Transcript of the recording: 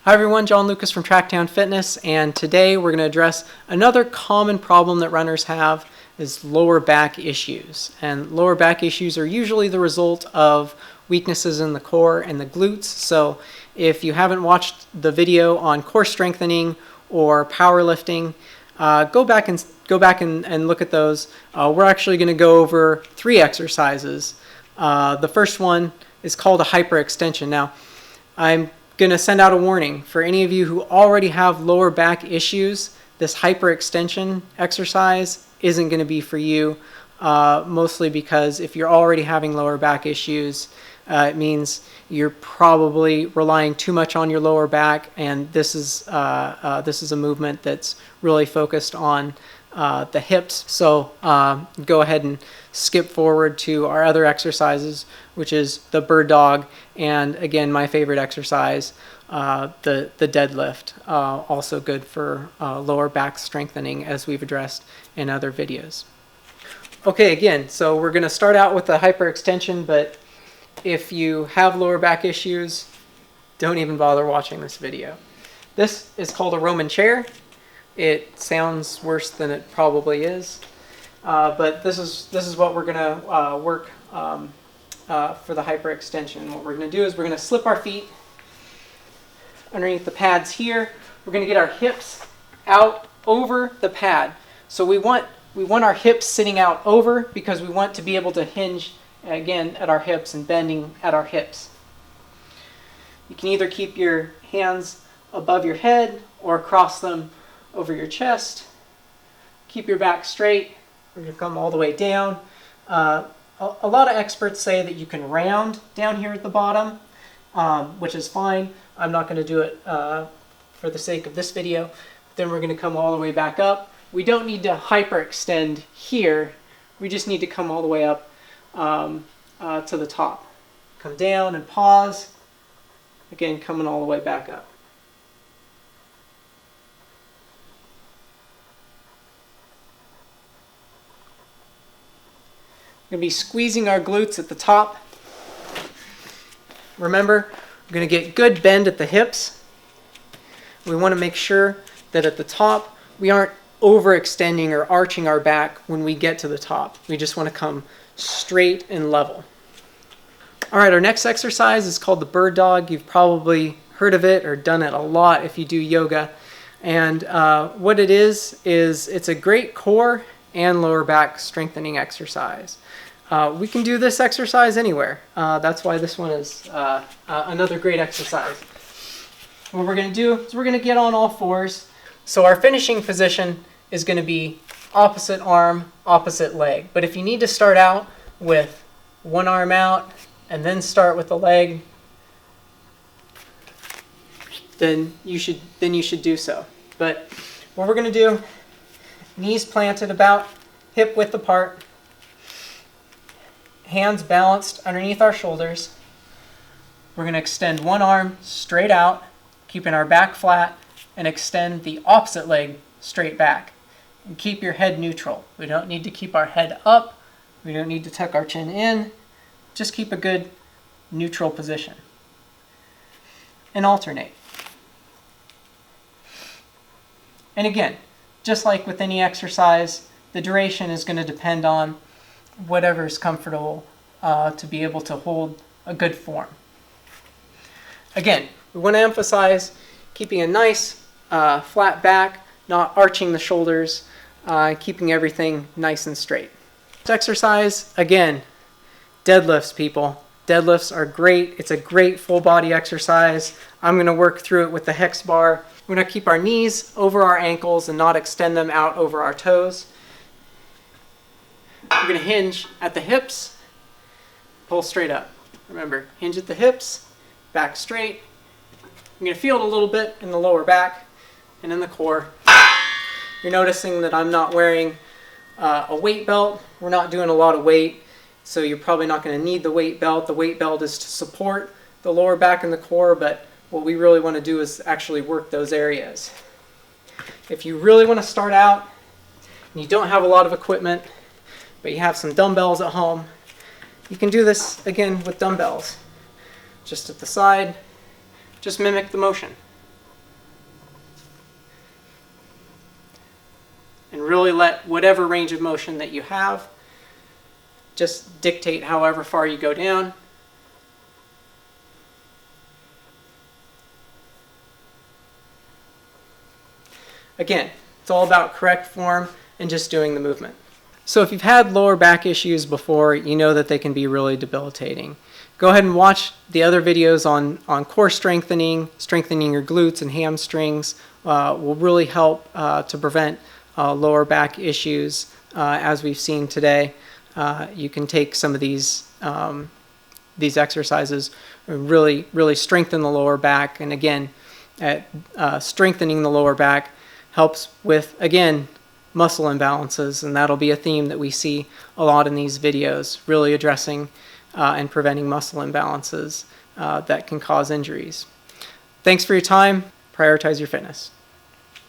Hi everyone, John Lucas from TrackTown Fitness, and today we're going to address another common problem that runners have is lower back issues. And lower back issues are usually the result of weaknesses in the core and the glutes. So if you haven't watched the video on core strengthening or powerlifting, go back and look at those. We're actually going to go over 3 exercises. The first one is called a hyperextension. Now, I'm going to send out a warning for any of you who already have lower back issues. This hyperextension exercise isn't going to be for you, mostly because if you're already having lower back issues, it means you're probably relying too much on your lower back, and this is a movement that's really focused on the hips. So go ahead and skip forward to our other exercises, which is the bird dog, and again, my favorite exercise, the deadlift, also good for lower back strengthening, as we've addressed in other videos. Okay, again, so we're going to start out with the hyperextension, but if you have lower back issues, don't even bother watching this video. This is called a Roman chair. It sounds worse than it probably is, but this is what we're going to work for the hyperextension. What we're going to do is we're going to slip our feet underneath the pads here. We're going to get our hips out over the pad. So we want our hips sitting out over because we want to be able to hinge again at our hips and bending at our hips. You can either keep your hands above your head or cross them over your chest. Keep your back straight. We're going to come all the way down. A lot of experts say that you can round down here at the bottom, which is fine. I'm not going to do it for the sake of this video. Then we're going to come all the way back up. We don't need to hyperextend here. We just need to come all the way up to the top. Come down and pause. Again, coming all the way back up. We're going to be squeezing our glutes at the top. Remember, we're going to get good bend at the hips. We want to make sure that at the top we aren't overextending or arching our back when we get to the top. We just want to come straight and level. All right, our next exercise is called the bird dog. You've probably heard of it or done it a lot if you do yoga. And what it is it's a great core and lower back strengthening exercise. We can do this exercise anywhere. That's why this one is another great exercise. What we're going to do is we're going to get on all fours. So our finishing position is going to be opposite arm, opposite leg. But if you need to start out with one arm out and then start with the leg, then you should do so. But what we're going to do, knees planted about hip width apart, hands balanced underneath our shoulders. We're going to extend one arm straight out, keeping our back flat, and extend the opposite leg straight back. And keep your head neutral. We don't need to keep our head up. We don't need to tuck our chin in. Just keep a good neutral position. And alternate. And again, just like with any exercise, the duration is going to depend on whatever is comfortable to be able to hold a good form. Again, we want to emphasize keeping a nice flat back, not arching the shoulders, keeping everything nice and straight. This exercise, again, deadlifts, people. Deadlifts are great. It's a great full body exercise. I'm going to work through it with the hex bar. We're going to keep our knees over our ankles and not extend them out over our toes. We're going to hinge at the hips, pull straight up. Remember, hinge at the hips, back straight. I'm going to feel it a little bit in the lower back and in the core. You're noticing that I'm not wearing a weight belt. We're not doing a lot of weight, so you're probably not going to need the weight belt. The weight belt is to support the lower back and the core, but what we really want to do is actually work those areas. If you really want to start out and you don't have a lot of equipment, but you have some dumbbells at home, you can do this again with dumbbells. Just at the side, just mimic the motion. really let whatever range of motion that you have just dictate however far you go down. Again, it's all about correct form and just doing the movement. So if you've had lower back issues before, you know that they can be really debilitating. Go ahead and watch the other videos on core strengthening your glutes and hamstrings. Will really help to prevent lower back issues as we've seen today. You can take some of these exercises and really strengthen the lower back. And again, strengthening the lower back helps with, again, muscle imbalances, and that'll be a theme that we see a lot in these videos, really addressing and preventing muscle imbalances that can cause injuries. Thanks for your time. Prioritize your fitness.